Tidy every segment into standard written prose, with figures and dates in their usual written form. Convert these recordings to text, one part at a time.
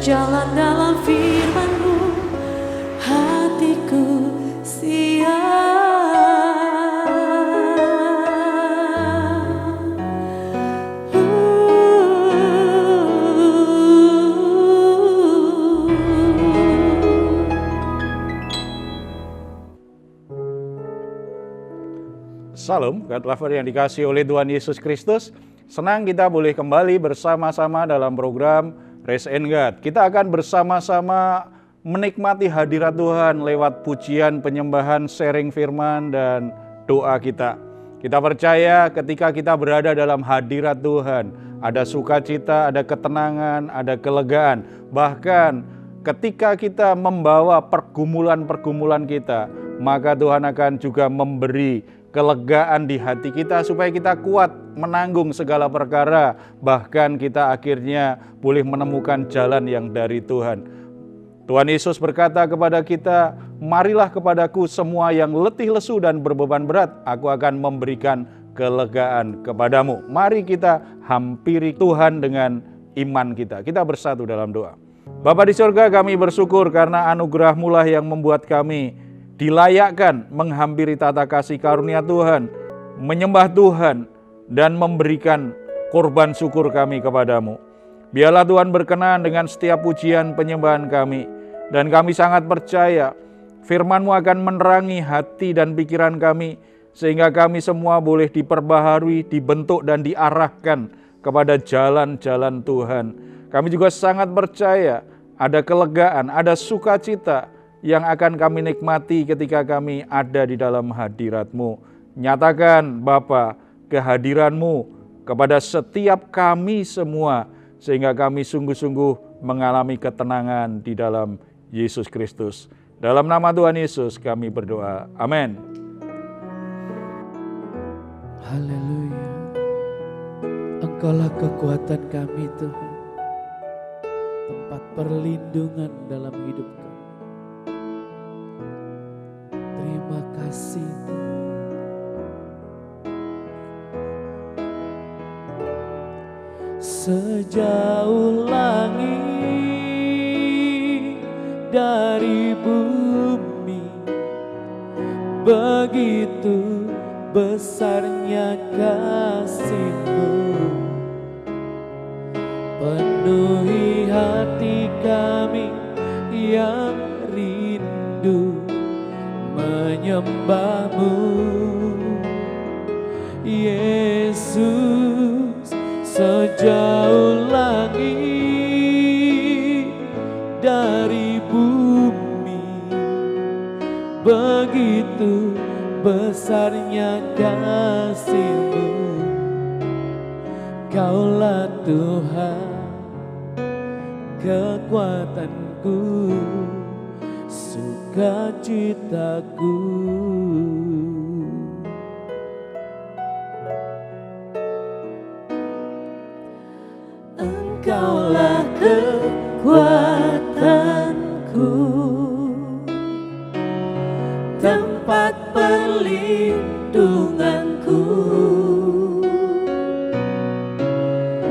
berjalan dalam firman-Mu, hatiku siap. Salam, God lover yang dikasihi oleh Tuhan Yesus Kristus. Senang kita boleh kembali bersama-sama dalam program Raise and God. Kita akan bersama-sama menikmati hadirat Tuhan lewat pujian, penyembahan, sharing firman, dan doa kita. Kita percaya ketika kita berada dalam hadirat Tuhan, ada sukacita, ada ketenangan, ada kelegaan. Bahkan ketika kita membawa pergumulan-pergumulan kita, maka Tuhan akan juga memberi kelegaan di hati kita supaya kita kuat menanggung segala perkara, bahkan kita akhirnya boleh menemukan jalan yang dari Tuhan. Tuhan Yesus berkata kepada kita, "Marilah kepadaku semua yang letih lesu dan berbeban berat, aku akan memberikan kelegaan kepadamu." Mari kita hampiri Tuhan dengan iman kita. Kita bersatu dalam doa. Bapa di surga, kami bersyukur karena anugerah-Mu lah yang membuat kami dilayakkan menghampiri tata kasih karunia Tuhan, menyembah Tuhan, dan memberikan korban syukur kami kepadamu. Biarlah Tuhan berkenan dengan setiap pujian penyembahan kami, dan kami sangat percaya firman-Mu akan menerangi hati dan pikiran kami, sehingga kami semua boleh diperbaharui, dibentuk, dan diarahkan kepada jalan-jalan Tuhan. Kami juga sangat percaya ada kelegaan, ada sukacita yang akan kami nikmati ketika kami ada di dalam hadirat-Mu. Nyatakan Bapa kehadiran-Mu kepada setiap kami semua, sehingga kami sungguh-sungguh mengalami ketenangan di dalam Yesus Kristus. Dalam nama Tuhan Yesus kami berdoa. Amin. Haleluya. Engkaulah kekuatan kami Tuhan, tempat perlindungan dalam hidup kami. Terima kasih Tuhan. Sejauh langit dari bumi, begitu besarnya kasih-Mu. Penuhi hati kami yang rindu menyembah-Mu, Yesus. Sejauh langit dari bumi, begitu besarnya kasih-Mu. Kaulah Tuhan, kekuatanku, sukacitaku. Engkaulah kekuatanku, tempat perlindunganku.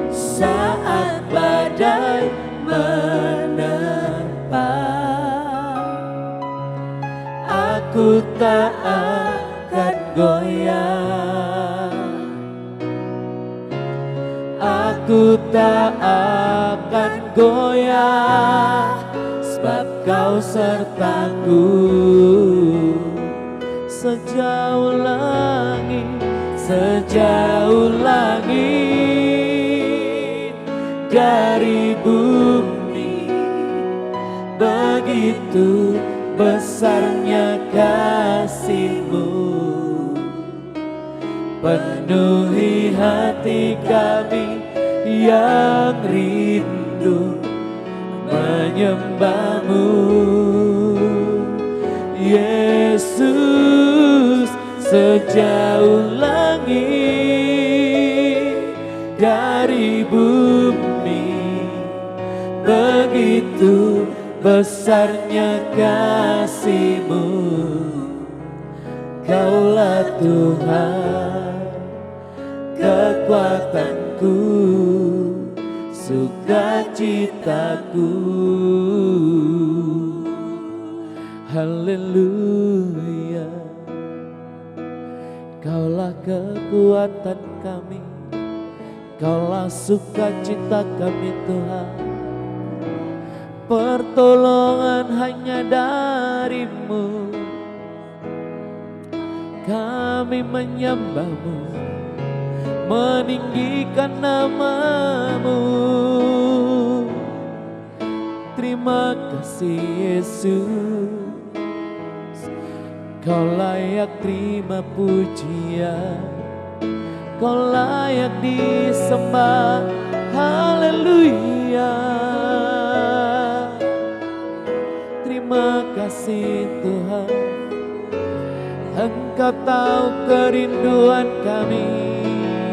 Saat badai menerpa, aku tak akan goyah. Aku tak akan goyah, sebab Kau sertaku. Sejauh langit dari bumi, begitu besarnya kasih-Mu. Penuhi hati kami yang rindu menyembah-Mu, Yesus. Sejauh langit dari bumi, begitu besarnya kasih-Mu. Kaulah Tuhan, kekuatanku, sukacitaku. Haleluya, Kaulah kekuatan kami, Kaulah sukacita kami Tuhan. Pertolongan hanya dari-Mu, kami menyembah-Mu, meninggikan nama-Mu. Terima kasih Yesus, Kau layak terima pujian, Kau layak disembah. Haleluya. Terima kasih Tuhan, Engkau tahu kerinduan kami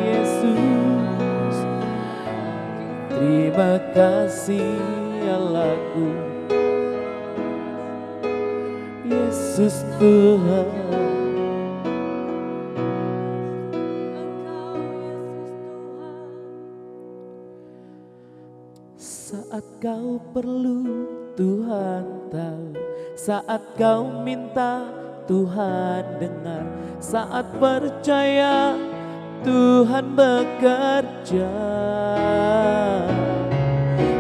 Yesus. Terima kasih Allahku, Yesus Tuhan. Saat kau perlu Tuhan tahu, saat kau minta Tuhan dengar, saat percaya Tuhan bekerja,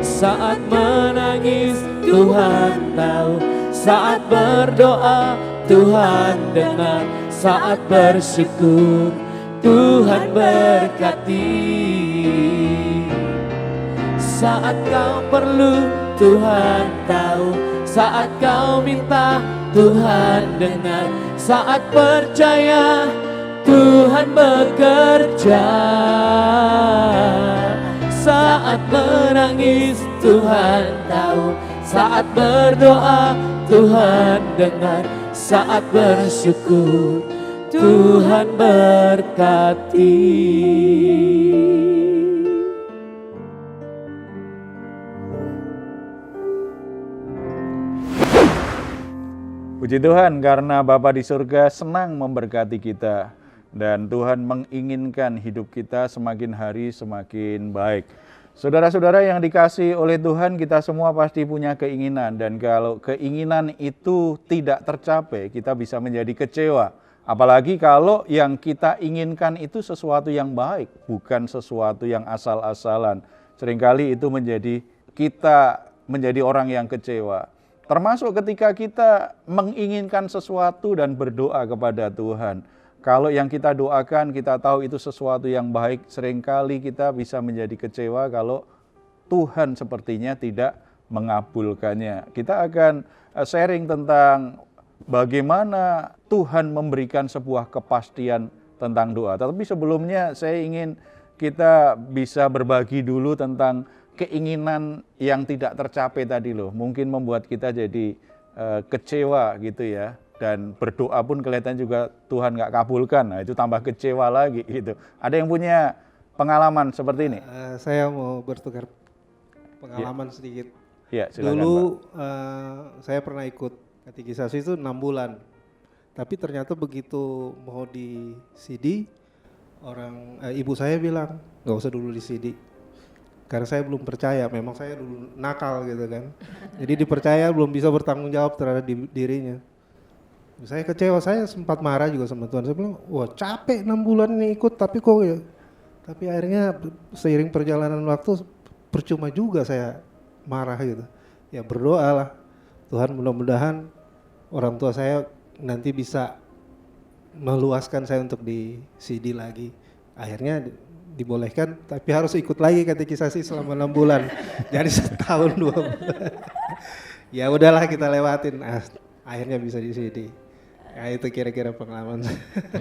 saat menangis Tuhan tahu, saat berdoa Tuhan dengar, saat bersyukur Tuhan berkati. Saat kau perlu Tuhan tahu, saat kau minta Tuhan dengar, saat percaya Tuhan bekerja, saat menangis Tuhan tahu, saat berdoa Tuhan dengar, saat bersyukur Tuhan berkati. Puji Tuhan karena Bapa di surga senang memberkati kita dan Tuhan menginginkan hidup kita semakin hari semakin baik. Saudara-saudara yang dikasihi oleh Tuhan, kita semua pasti punya keinginan dan kalau keinginan itu tidak tercapai, kita bisa menjadi kecewa. Apalagi kalau yang kita inginkan itu sesuatu yang baik, bukan sesuatu yang asal-asalan. Seringkali itu kita menjadi orang yang kecewa. Termasuk ketika kita menginginkan sesuatu dan berdoa kepada Tuhan. Kalau yang kita doakan, kita tahu itu sesuatu yang baik, seringkali kita bisa menjadi kecewa kalau Tuhan sepertinya tidak mengabulkannya. Kita akan sharing tentang bagaimana Tuhan memberikan sebuah kepastian tentang doa. Tapi sebelumnya saya ingin kita bisa berbagi dulu tentang keinginan yang tidak tercapai tadi loh, mungkin membuat kita jadi kecewa gitu ya, dan berdoa pun kelihatan juga Tuhan nggak kabulkan, nah itu tambah kecewa lagi gitu. Ada yang punya pengalaman seperti ini? Saya mau bertukar pengalaman sedikit. Ya, silakan, dulu Pak. saya pernah ikut katekisasi itu 6 bulan, tapi ternyata begitu mau di CD, ibu saya bilang nggak usah dulu di CD. Karena saya belum percaya, memang saya dulu nakal gitu kan. Jadi dipercaya belum bisa bertanggung jawab terhadap dirinya. Saya kecewa, saya sempat marah juga sama Tuhan. Saya bilang, wah capek 6 bulan ini ikut, tapi kok ya. Tapi akhirnya seiring perjalanan waktu, percuma juga saya marah gitu. Ya berdoalah, Tuhan mudah-mudahan orang tua saya nanti bisa meluaskan saya untuk di CD lagi. Akhirnya dibolehkan, tapi harus ikut lagi katekisasi selama 6 bulan. Jadi setahun 2 bulan. Ya udahlah kita lewatin. Akhirnya bisa di sini. Ya itu kira-kira pengalaman.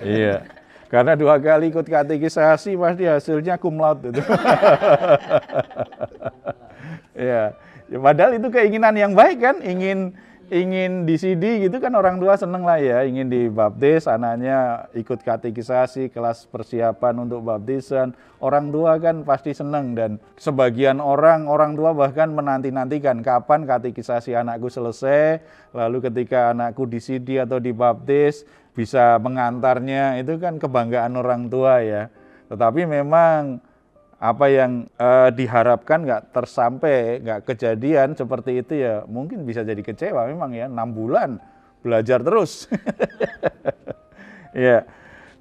Iya. Karena 2 kali ikut katekisasi pasti hasilnya cum laude itu. Ya. Padahal itu keinginan yang baik kan, ingin di CD gitu kan, orang tua seneng lah ya, ingin dibaptis, anaknya ikut katekisasi, kelas persiapan untuk baptisan, orang tua kan pasti seneng. Dan sebagian orang tua bahkan menanti-nantikan kapan katekisasi anakku selesai, lalu ketika anakku di CD atau dibaptis bisa mengantarnya, itu kan kebanggaan orang tua ya. Tetapi memang apa yang diharapkan nggak tersampai, nggak kejadian seperti itu ya mungkin bisa jadi kecewa memang ya, 6 bulan belajar terus. Ya,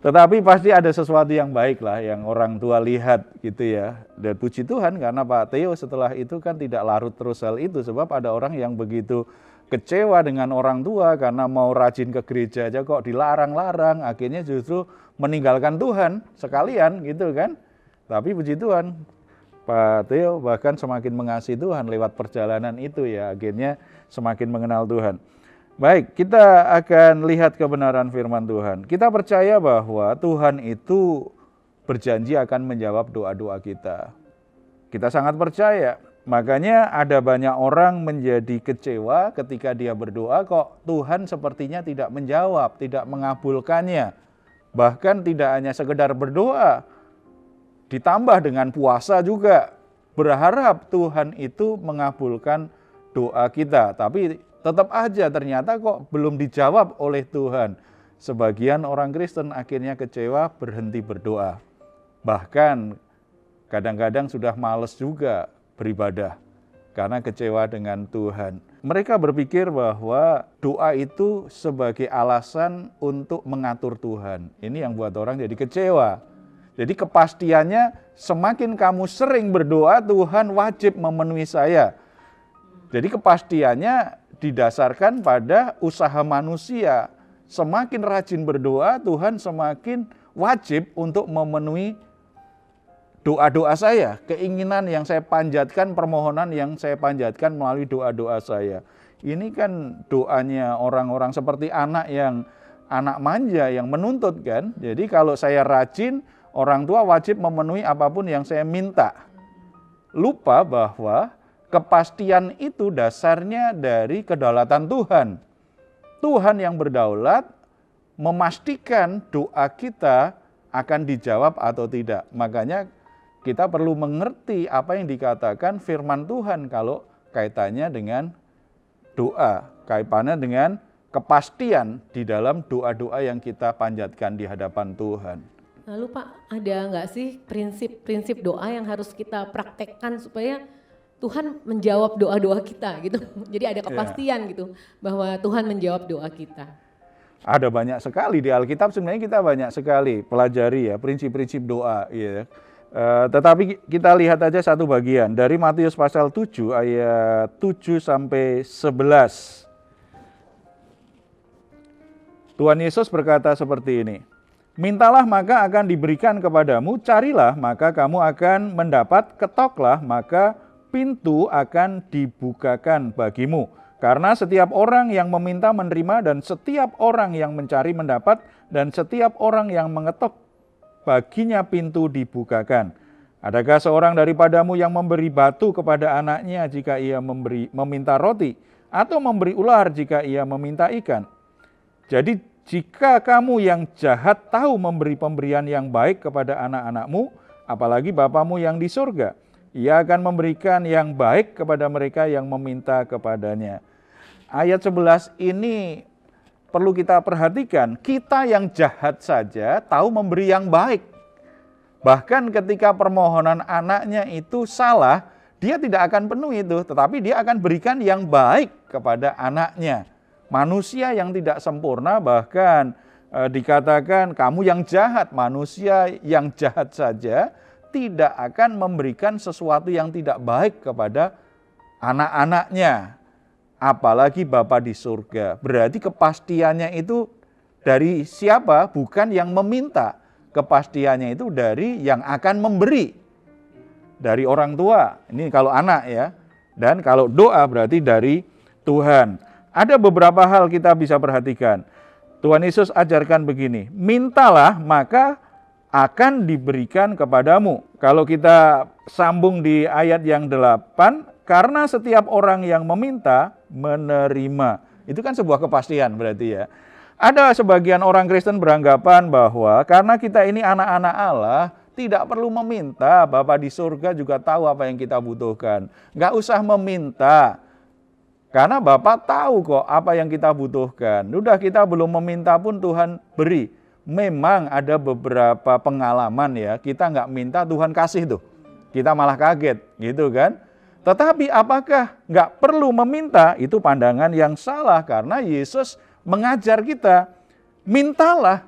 tetapi pasti ada sesuatu yang baik lah yang orang tua lihat gitu ya. Dan puji Tuhan karena Pak Theo setelah itu kan tidak larut terus hal itu, sebab ada orang yang begitu kecewa dengan orang tua karena mau rajin ke gereja aja kok dilarang-larang, akhirnya justru meninggalkan Tuhan sekalian gitu kan. Tapi puji Tuhan, Pak Theo bahkan semakin mengasihi Tuhan lewat perjalanan itu ya, akhirnya semakin mengenal Tuhan. Baik, kita akan lihat kebenaran firman Tuhan. Kita percaya bahwa Tuhan itu berjanji akan menjawab doa-doa kita. Kita sangat percaya, makanya ada banyak orang menjadi kecewa ketika dia berdoa kok Tuhan sepertinya tidak menjawab, tidak mengabulkannya. Bahkan tidak hanya sekedar berdoa, ditambah dengan puasa juga, berharap Tuhan itu mengabulkan doa kita. Tapi tetap aja ternyata kok belum dijawab oleh Tuhan. Sebagian orang Kristen akhirnya kecewa, berhenti berdoa. Bahkan kadang-kadang sudah males juga beribadah karena kecewa dengan Tuhan. Mereka berpikir bahwa doa itu sebagai alasan untuk mengatur Tuhan. Ini yang buat orang jadi kecewa. Jadi kepastiannya semakin kamu sering berdoa, Tuhan wajib memenuhi saya. Jadi kepastiannya didasarkan pada usaha manusia. Semakin rajin berdoa, Tuhan semakin wajib untuk memenuhi doa-doa saya. Keinginan yang saya panjatkan, permohonan yang saya panjatkan melalui doa-doa saya. Ini kan doanya orang-orang seperti anak manja yang menuntut kan. Jadi kalau saya rajin, orang tua wajib memenuhi apapun yang saya minta. Lupa bahwa kepastian itu dasarnya dari kedaulatan Tuhan. Tuhan yang berdaulat memastikan doa kita akan dijawab atau tidak. Makanya kita perlu mengerti apa yang dikatakan firman Tuhan kalau kaitannya dengan doa, kaitannya dengan kepastian di dalam doa-doa yang kita panjatkan di hadapan Tuhan. Lalu Pak, ada nggak sih prinsip-prinsip doa yang harus kita praktekkan supaya Tuhan menjawab doa-doa kita gitu. Jadi ada kepastian gitu bahwa Tuhan menjawab doa kita. Ada banyak sekali di Alkitab, sebenarnya kita banyak sekali pelajari ya prinsip-prinsip doa ya. Tetapi kita lihat aja satu bagian dari Matius pasal 7 ayat 7 sampai 11. Tuhan Yesus berkata seperti ini. Mintalah maka akan diberikan kepadamu, carilah maka kamu akan mendapat, ketoklah maka pintu akan dibukakan bagimu. Karena setiap orang yang meminta menerima dan setiap orang yang mencari mendapat dan setiap orang yang mengetok baginya pintu dibukakan. Adakah seorang daripadamu yang memberi batu kepada anaknya jika ia meminta roti atau memberi ular jika ia meminta ikan? Jadi jika kamu yang jahat tahu memberi pemberian yang baik kepada anak-anakmu, apalagi Bapamu yang di surga, Ia akan memberikan yang baik kepada mereka yang meminta kepadanya. Ayat 11 ini perlu kita perhatikan, kita yang jahat saja tahu memberi yang baik. Bahkan ketika permohonan anaknya itu salah, dia tidak akan penuhi itu, tetapi dia akan berikan yang baik kepada anaknya. Manusia yang tidak sempurna bahkan dikatakan kamu yang jahat, manusia yang jahat saja tidak akan memberikan sesuatu yang tidak baik kepada anak-anaknya. Apalagi Bapa di surga. Berarti kepastiannya itu dari siapa? Bukan yang meminta. Kepastiannya itu dari yang akan memberi. Dari orang tua. Ini kalau anak ya. Dan kalau doa berarti dari Tuhan. Ada beberapa hal kita bisa perhatikan. Tuhan Yesus ajarkan begini, mintalah maka akan diberikan kepadamu. Kalau kita sambung di ayat yang 8, karena setiap orang yang meminta, menerima. Itu kan sebuah kepastian berarti ya. Ada sebagian orang Kristen beranggapan bahwa karena kita ini anak-anak Allah, tidak perlu meminta, Bapa di surga juga tahu apa yang kita butuhkan. Nggak usah meminta. Karena Bapak tahu kok apa yang kita butuhkan. Udah kita belum meminta pun Tuhan beri. Memang ada beberapa pengalaman ya, kita nggak minta Tuhan kasih tuh. kita malah kaget, gitu kan. Tetapi apakah nggak perlu meminta? Itu pandangan yang salah, karena Yesus mengajar kita, mintalah.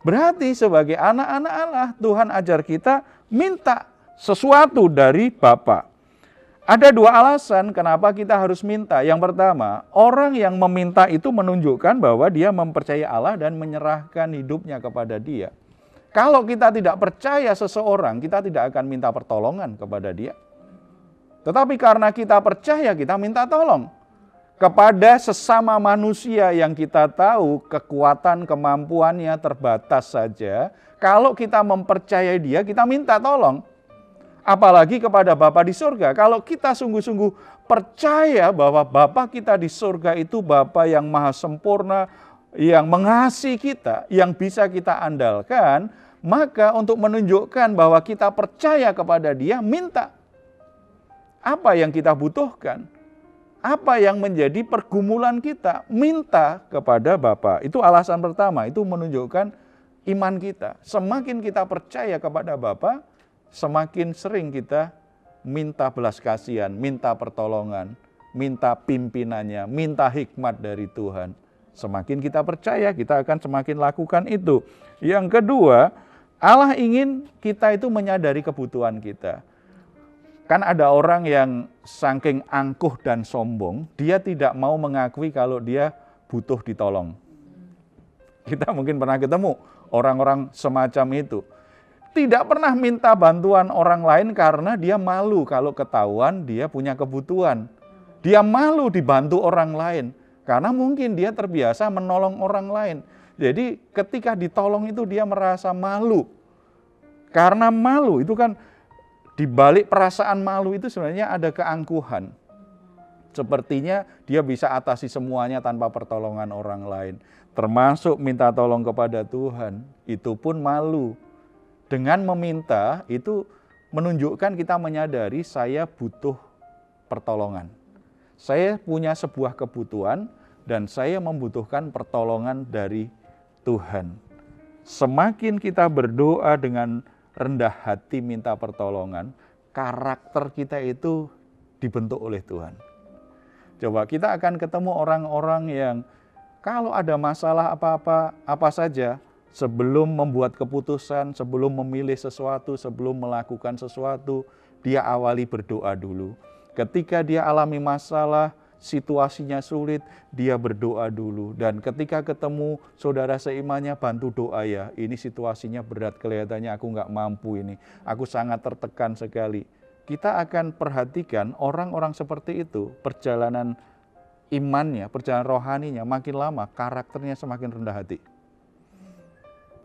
Berarti sebagai anak-anak Allah, Tuhan ajar kita minta sesuatu dari Bapa. Ada dua alasan kenapa kita harus minta. Yang pertama, orang yang meminta itu menunjukkan bahwa dia mempercayai Allah dan menyerahkan hidupnya kepada Dia. Kalau kita tidak percaya seseorang, kita tidak akan minta pertolongan kepada dia. Tetapi karena kita percaya, kita minta tolong kepada sesama manusia yang kita tahu kekuatan kemampuannya terbatas saja. Kalau kita mempercayai dia, kita minta tolong. Apalagi kepada Bapa di surga. Kalau kita sungguh-sungguh percaya bahwa Bapa kita di surga itu Bapa yang maha sempurna, yang mengasihi kita, yang bisa kita andalkan, maka untuk menunjukkan bahwa kita percaya kepada Dia, minta. Apa yang kita butuhkan? Apa yang menjadi pergumulan kita? Minta kepada Bapa. Itu alasan pertama, itu menunjukkan iman kita. Semakin kita percaya kepada Bapa, semakin sering kita minta belas kasihan, minta pertolongan, minta pimpinannya, minta hikmat dari Tuhan. Semakin kita percaya, kita akan semakin lakukan itu. Yang kedua, Allah ingin kita itu menyadari kebutuhan kita. Kan ada orang yang saking angkuh dan sombong, dia tidak mau mengakui kalau dia butuh ditolong. Kita mungkin pernah ketemu orang-orang semacam itu. Tidak pernah minta bantuan orang lain karena dia malu kalau ketahuan dia punya kebutuhan. Dia malu dibantu orang lain karena mungkin dia terbiasa menolong orang lain. Jadi ketika ditolong itu dia merasa malu. Karena malu itu kan, di balik perasaan malu itu sebenarnya ada keangkuhan. Sepertinya dia bisa atasi semuanya tanpa pertolongan orang lain. Termasuk minta tolong kepada Tuhan, itu pun malu. Dengan meminta itu menunjukkan kita menyadari saya butuh pertolongan. Saya punya sebuah kebutuhan dan saya membutuhkan pertolongan dari Tuhan. Semakin kita berdoa dengan rendah hati minta pertolongan, karakter kita itu dibentuk oleh Tuhan. Coba kita akan ketemu orang-orang yang kalau ada masalah apa saja, sebelum membuat keputusan, sebelum memilih sesuatu, sebelum melakukan sesuatu, dia awali berdoa dulu. Ketika dia alami masalah, situasinya sulit, dia berdoa dulu. Dan ketika ketemu saudara seimannya, bantu doa ya. Ini situasinya berat, kelihatannya aku nggak mampu ini. Aku sangat tertekan sekali. Kita akan perhatikan orang-orang seperti itu, perjalanan imannya, perjalanan rohaninya makin lama, karakternya semakin rendah hati.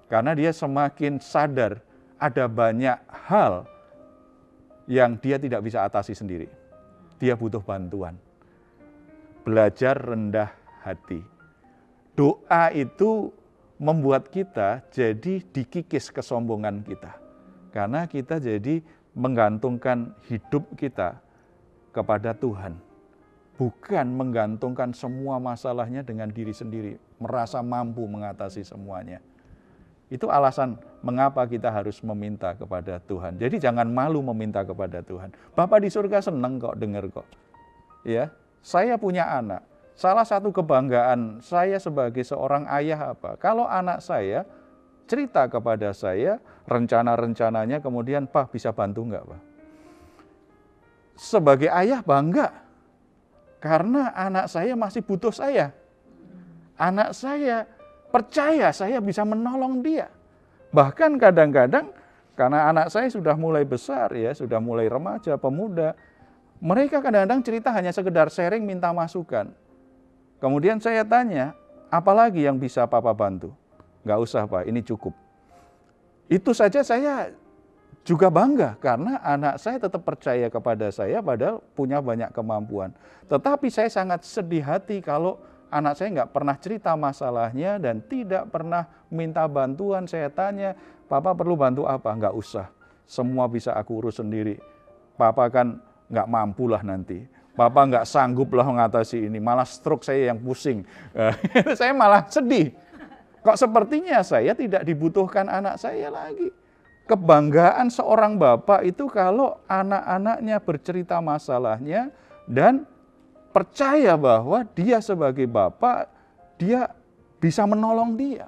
Karena dia semakin sadar ada banyak hal yang dia tidak bisa atasi sendiri. Dia butuh bantuan. Belajar rendah hati. Doa itu membuat kita jadi dikikis kesombongan kita. Karena kita jadi menggantungkan hidup kita kepada Tuhan. Bukan menggantungkan semua masalahnya dengan diri sendiri. Merasa mampu mengatasi semuanya. Itu alasan mengapa kita harus meminta kepada Tuhan. Jadi jangan malu meminta kepada Tuhan. Bapa di surga senang kok dengar kok. Ya. Saya punya anak, salah satu kebanggaan saya sebagai seorang ayah apa? Kalau anak saya cerita kepada saya rencana-rencananya, kemudian Pak bisa bantu enggak Pak? Sebagai ayah bangga, karena anak saya masih butuh saya. Anak saya percaya saya bisa menolong dia. Bahkan kadang-kadang karena anak saya sudah mulai besar ya, sudah mulai remaja, pemuda, mereka kadang-kadang cerita hanya sekedar sharing, minta masukan. Kemudian saya tanya, apalagi yang bisa Papa bantu? Nggak usah Pak, ini cukup. Itu saja saya juga bangga, karena anak saya tetap percaya kepada saya, padahal punya banyak kemampuan. Tetapi saya sangat sedih hati kalau anak saya nggak pernah cerita masalahnya dan tidak pernah minta bantuan. Saya tanya, Papa perlu bantu apa? Nggak usah, semua bisa aku urus sendiri. Papa kan nggak mampu lah nanti. Papa nggak sanggup lah mengatasi ini, malah stroke saya yang pusing. Saya malah sedih. Kok sepertinya saya tidak dibutuhkan anak saya lagi. kebanggaan seorang bapak itu kalau anak-anaknya bercerita masalahnya dan percaya bahwa dia sebagai bapak, dia bisa menolong dia.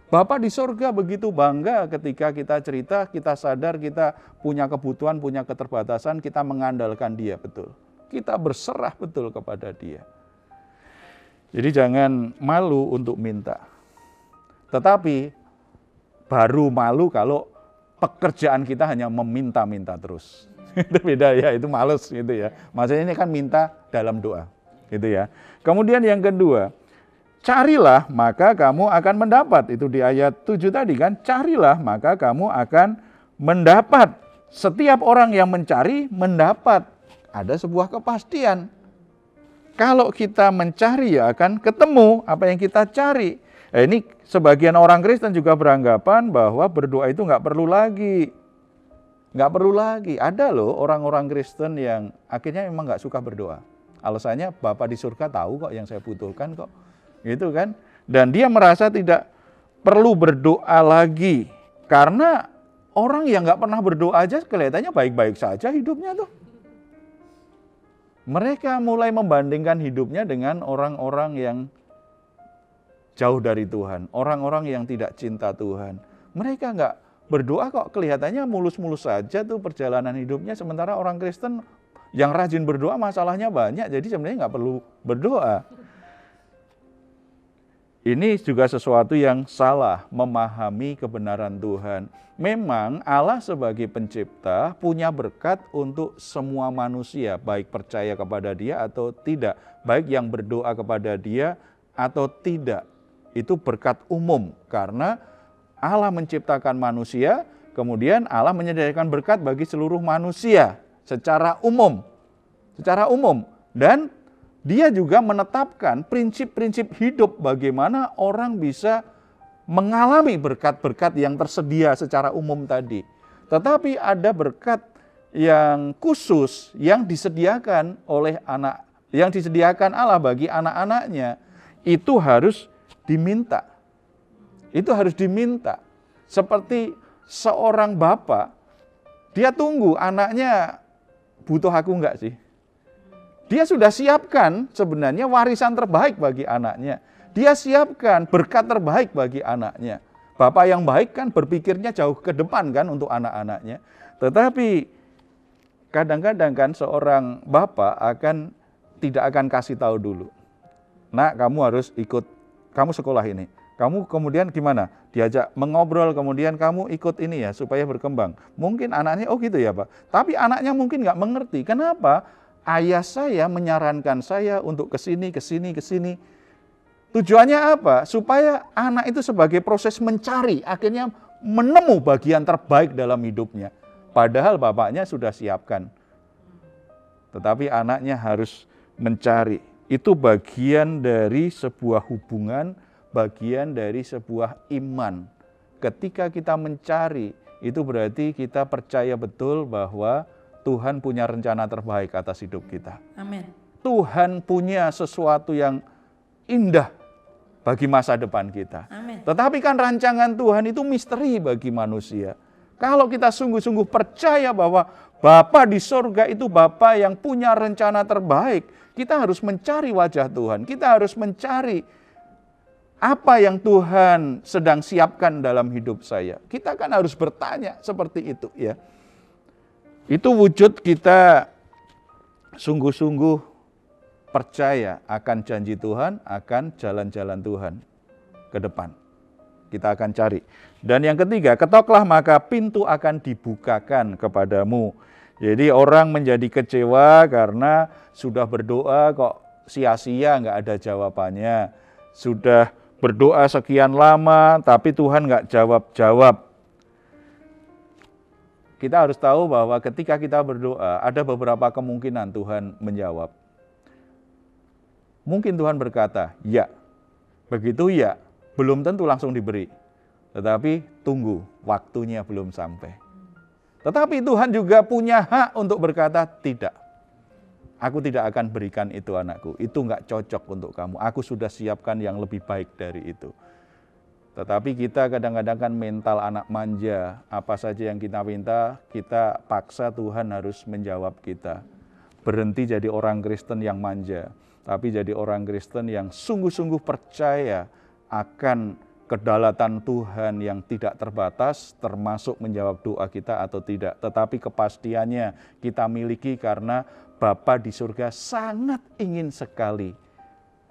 Bapak di surga begitu bangga ketika kita cerita, kita sadar kita punya kebutuhan, punya keterbatasan, kita mengandalkan dia betul. Kita berserah betul kepada dia. Jadi jangan malu untuk minta. Tetapi baru malu kalau pekerjaan kita hanya meminta-minta terus. Itu beda ya, itu males gitu ya. Maksudnya ini kan minta dalam doa, gitu ya. Kemudian yang kedua, carilah maka kamu akan mendapat. Itu di ayat 7 tadi kan, carilah maka kamu akan mendapat. Setiap orang yang mencari, mendapat. Ada sebuah kepastian. Kalau kita mencari ya akan ketemu apa yang kita cari. Ini sebagian orang Kristen juga beranggapan bahwa berdoa itu nggak perlu lagi. Nggak perlu lagi. Ada loh orang-orang Kristen yang akhirnya memang nggak suka berdoa. Alasannya Bapa di surga tahu kok yang saya butuhkan kok. Gitu kan. Dan dia merasa tidak perlu berdoa lagi. Karena orang yang nggak pernah berdoa aja kelihatannya baik-baik saja hidupnya tuh. Mereka mulai membandingkan hidupnya dengan orang-orang yang jauh dari Tuhan. Orang-orang yang tidak cinta Tuhan. Mereka nggak berdoa kok kelihatannya mulus-mulus saja tuh perjalanan hidupnya. Sementara orang Kristen yang rajin berdoa masalahnya banyak. Jadi sebenarnya nggak perlu berdoa. Ini juga sesuatu yang salah, memahami kebenaran Tuhan. Memang Allah sebagai pencipta punya berkat untuk semua manusia, baik percaya kepada Dia atau tidak, baik yang berdoa kepada Dia atau tidak. Itu berkat umum, karena Allah menciptakan manusia, kemudian Allah menyediakan berkat bagi seluruh manusia secara umum. Secara umum. Dan Dia juga menetapkan prinsip-prinsip hidup bagaimana orang bisa mengalami berkat-berkat yang tersedia secara umum tadi. Tetapi ada berkat yang khusus yang disediakan oleh yang disediakan Allah bagi anak-anaknya. Itu harus diminta. Itu harus diminta. Seperti seorang bapak, dia tunggu anaknya butuh aku enggak sih? Dia sudah siapkan sebenarnya warisan terbaik bagi anaknya. Dia siapkan berkat terbaik bagi anaknya. Bapak yang baik kan berpikirnya jauh ke depan kan untuk anak-anaknya. Tetapi kadang-kadang kan seorang bapak tidak akan kasih tahu dulu. Nak, kamu harus ikut, kamu sekolah ini. Kamu kemudian gimana? Diajak mengobrol, kemudian kamu ikut ini ya supaya berkembang. Mungkin anaknya, oh gitu ya Pak. Tapi anaknya mungkin nggak mengerti. Kenapa? Ayah saya menyarankan saya untuk kesini. Tujuannya apa? Supaya anak itu sebagai proses mencari, akhirnya menemu bagian terbaik dalam hidupnya. Padahal bapaknya sudah siapkan. Tetapi anaknya harus mencari. Itu bagian dari sebuah hubungan, bagian dari sebuah iman. Ketika kita mencari, itu berarti kita percaya betul bahwa Tuhan punya rencana terbaik atas hidup kita. Amin. Tuhan punya sesuatu yang indah bagi masa depan kita. Amin. Tetapi kan rancangan Tuhan itu misteri bagi manusia. Kalau kita sungguh-sungguh percaya bahwa Bapa di sorga itu Bapa yang punya rencana terbaik, kita harus mencari wajah Tuhan. Kita harus mencari apa yang Tuhan sedang siapkan dalam hidup saya. Kita kan harus bertanya seperti itu ya. Itu wujud kita sungguh-sungguh percaya akan janji Tuhan, akan jalan-jalan Tuhan ke depan. Kita akan cari. Dan yang ketiga, ketoklah maka pintu akan dibukakan kepadamu. Jadi orang menjadi kecewa karena sudah berdoa kok sia-sia, nggak ada jawabannya. Sudah berdoa sekian lama tapi Tuhan nggak jawab-jawab. Kita harus tahu bahwa ketika kita berdoa, ada beberapa kemungkinan Tuhan menjawab. Mungkin Tuhan berkata, ya. Begitu ya, belum tentu langsung diberi. Tetapi tunggu, waktunya belum sampai. Tetapi Tuhan juga punya hak untuk berkata, tidak. Aku tidak akan berikan itu anakku. Itu enggak cocok untuk kamu. Aku sudah siapkan yang lebih baik dari itu. Tetapi kita kadang-kadang kan mental anak manja, apa saja yang kita minta, kita paksa Tuhan harus menjawab kita. Berhenti jadi orang Kristen yang manja, tapi jadi orang Kristen yang sungguh-sungguh percaya akan kedaulatan Tuhan yang tidak terbatas, termasuk menjawab doa kita atau tidak. Tetapi kepastiannya kita miliki karena Bapa di surga sangat ingin sekali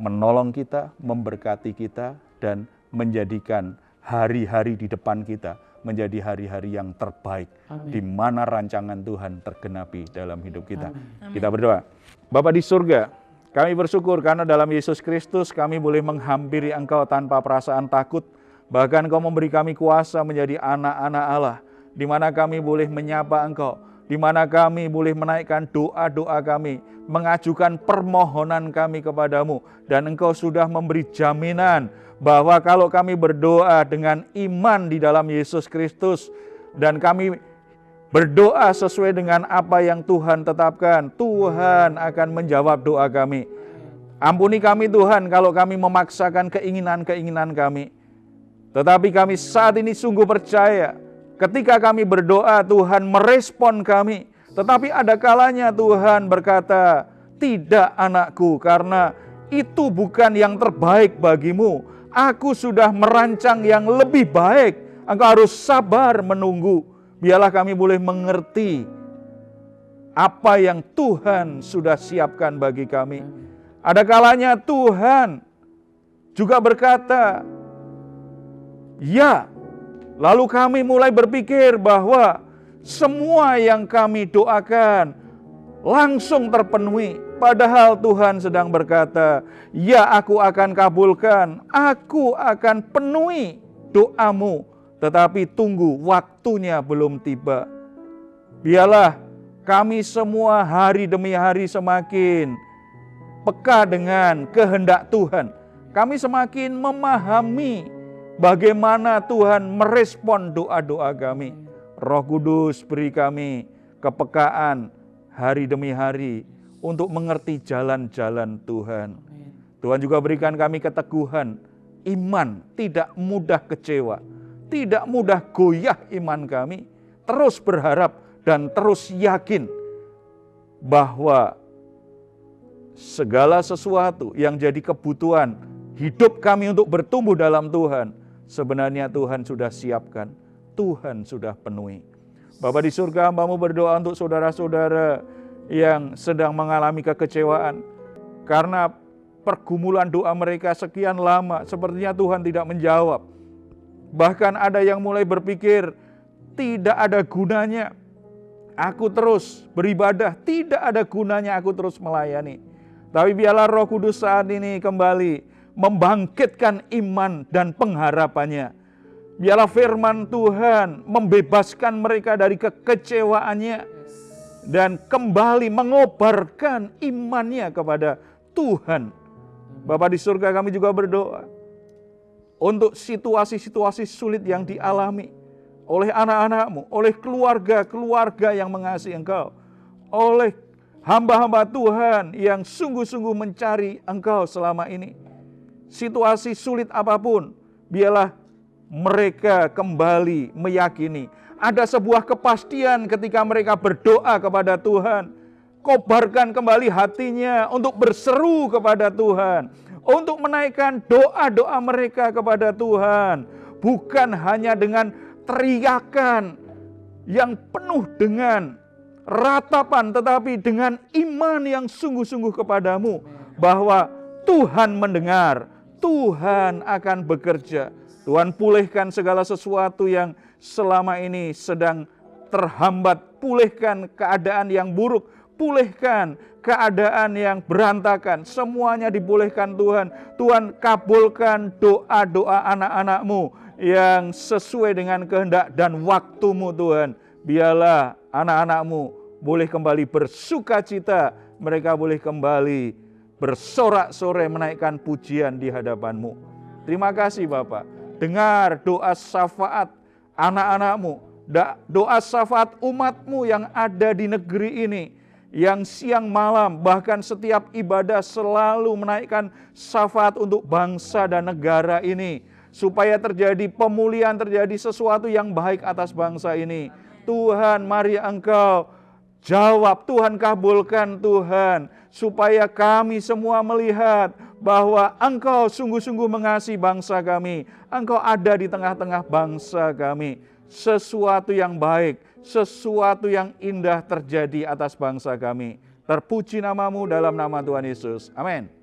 menolong kita, memberkati kita, dan menjadikan hari-hari di depan kita menjadi hari-hari yang terbaik, di mana rancangan Tuhan tergenapi dalam hidup kita. Kita berdoa. Bapa di surga, kami bersyukur karena dalam Yesus Kristus kami boleh menghampiri Engkau tanpa perasaan takut. Bahkan Engkau memberi kami kuasa menjadi anak-anak Allah, di mana kami boleh menyapa Engkau, di mana kami boleh menaikkan doa-doa kami, mengajukan permohonan kami kepadamu, dan Engkau sudah memberi jaminan bahwa kalau kami berdoa dengan iman di dalam Yesus Kristus, dan kami berdoa sesuai dengan apa yang Tuhan tetapkan, Tuhan akan menjawab doa kami. Ampuni kami Tuhan kalau kami memaksakan keinginan-keinginan kami. Tetapi kami saat ini sungguh percaya ketika kami berdoa Tuhan merespon kami. Tetapi ada kalanya Tuhan berkata, tidak anakku, karena itu bukan yang terbaik bagimu. Aku sudah merancang yang lebih baik. Engkau harus sabar menunggu. Biarlah kami boleh mengerti apa yang Tuhan sudah siapkan bagi kami. Ada kalanya Tuhan juga berkata, ya, lalu kami mulai berpikir bahwa semua yang kami doakan langsung terpenuhi. Padahal Tuhan sedang berkata, ya aku akan kabulkan, aku akan penuhi doamu. Tetapi tunggu, waktunya belum tiba. Biarlah kami semua hari demi hari semakin peka dengan kehendak Tuhan. Kami semakin memahami bagaimana Tuhan merespon doa-doa kami. Roh Kudus beri kami kepekaan hari demi hari untuk mengerti jalan-jalan Tuhan. Tuhan juga berikan kami keteguhan, iman, tidak mudah kecewa, tidak mudah goyah iman kami. Terus berharap dan terus yakin bahwa segala sesuatu yang jadi kebutuhan hidup kami untuk bertumbuh dalam Tuhan, sebenarnya Tuhan sudah siapkan, Tuhan sudah penuhi. Bapa di surga, hamba-Mu berdoa untuk saudara-saudara yang sedang mengalami kekecewaan. Karena pergumulan doa mereka sekian lama, sepertinya Tuhan tidak menjawab. Bahkan ada yang mulai berpikir, tidak ada gunanya aku terus beribadah, tidak ada gunanya aku terus melayani. Tapi biarlah Roh Kudus saat ini kembali membangkitkan iman dan pengharapannya. Biarlah firman Tuhan membebaskan mereka dari kekecewaannya dan kembali mengobarkan imannya kepada Tuhan. Bapa di surga, kami juga berdoa untuk situasi-situasi sulit yang dialami oleh anak-anak-Mu, oleh keluarga-keluarga yang mengasihi Engkau, oleh hamba-hamba Tuhan yang sungguh-sungguh mencari Engkau selama ini. Situasi sulit apapun, biarlah mereka kembali meyakini ada sebuah kepastian ketika mereka berdoa kepada Tuhan. Kobarkan kembali hatinya untuk berseru kepada Tuhan, untuk menaikkan doa-doa mereka kepada Tuhan, bukan hanya dengan teriakan yang penuh dengan ratapan, tetapi dengan iman yang sungguh-sungguh kepadamu, bahwa Tuhan mendengar, Tuhan akan bekerja. Tuhan pulihkan segala sesuatu yang selama ini sedang terhambat, pulihkan keadaan yang buruk, pulihkan keadaan yang berantakan, semuanya dipulihkan Tuhan. Tuhan kabulkan doa-doa anak-anak-Mu yang sesuai dengan kehendak dan waktu-Mu Tuhan. Biarlah anak-anak-Mu boleh kembali bersuka cita, mereka boleh kembali bersorak-sorai menaikkan pujian di hadapan-Mu. Terima kasih Bapa. Dengar doa syafaat anak-anak-Mu, doa syafaat umat-Mu yang ada di negeri ini, yang siang malam bahkan setiap ibadah selalu menaikkan syafaat untuk bangsa dan negara ini. supaya terjadi pemulihan, terjadi sesuatu yang baik atas bangsa ini. Tuhan, mari Engkau jawab, Tuhan kabulkan Tuhan, supaya kami semua melihat bahwa Engkau sungguh-sungguh mengasihi bangsa kami. Engkau ada di tengah-tengah bangsa kami. Sesuatu yang baik, sesuatu yang indah terjadi atas bangsa kami. Terpuji namamu dalam nama Tuhan Yesus. Amin.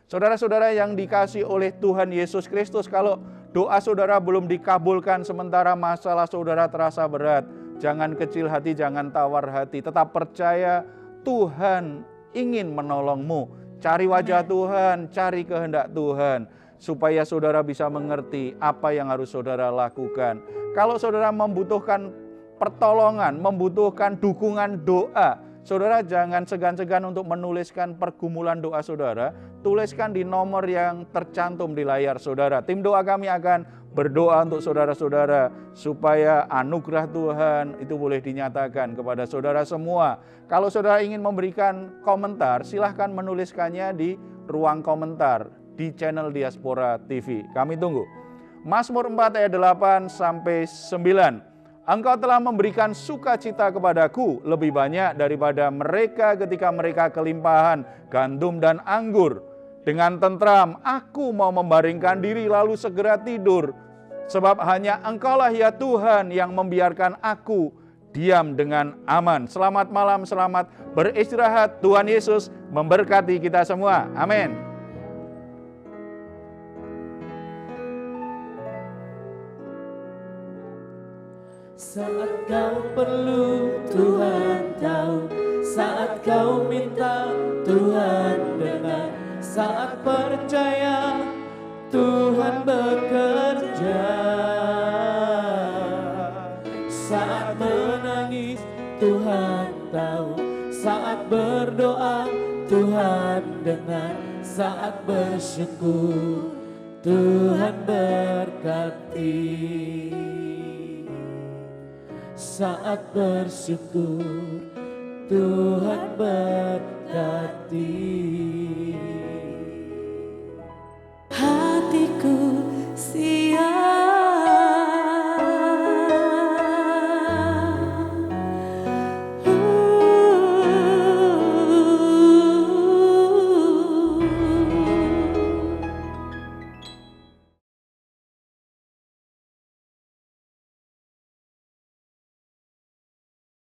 Saudara-saudara yang dikasihi oleh Tuhan Yesus Kristus, kalau doa saudara belum dikabulkan sementara masalah saudara terasa berat, jangan kecil hati, jangan tawar hati. Tetap percaya Tuhan ingin menolongmu. Cari wajah Tuhan, cari kehendak Tuhan, supaya saudara bisa mengerti apa yang harus saudara lakukan. Kalau saudara membutuhkan pertolongan, membutuhkan dukungan doa, saudara jangan segan-segan untuk menuliskan pergumulan doa saudara. Tuliskan di nomor yang tercantum di layar saudara. Tim doa kami akan berdoa untuk saudara-saudara supaya anugerah Tuhan itu boleh dinyatakan kepada saudara semua. Kalau saudara ingin memberikan komentar, silahkan menuliskannya di ruang komentar di channel Diaspora TV. Kami tunggu. Mazmur 4 ayat 8 sampai 9. Engkau telah memberikan sukacita kepadaku lebih banyak daripada mereka ketika mereka kelimpahan gandum dan anggur. Dengan tentram aku mau membaringkan diri lalu segera tidur. Sebab hanya Engkaulah ya Tuhan yang membiarkan aku diam dengan aman. Selamat malam, selamat beristirahat. Tuhan Yesus memberkati kita semua. Amin. Saat kau perlu, Tuhan tahu. Saat kau minta, Tuhan dengar. Saat percaya, Tuhan bekerja. Saat menangis, Tuhan tahu. Saat berdoa, Tuhan dengar. Saat bersyukur, Tuhan berkati. Saat bersyukur, Tuhan berkati.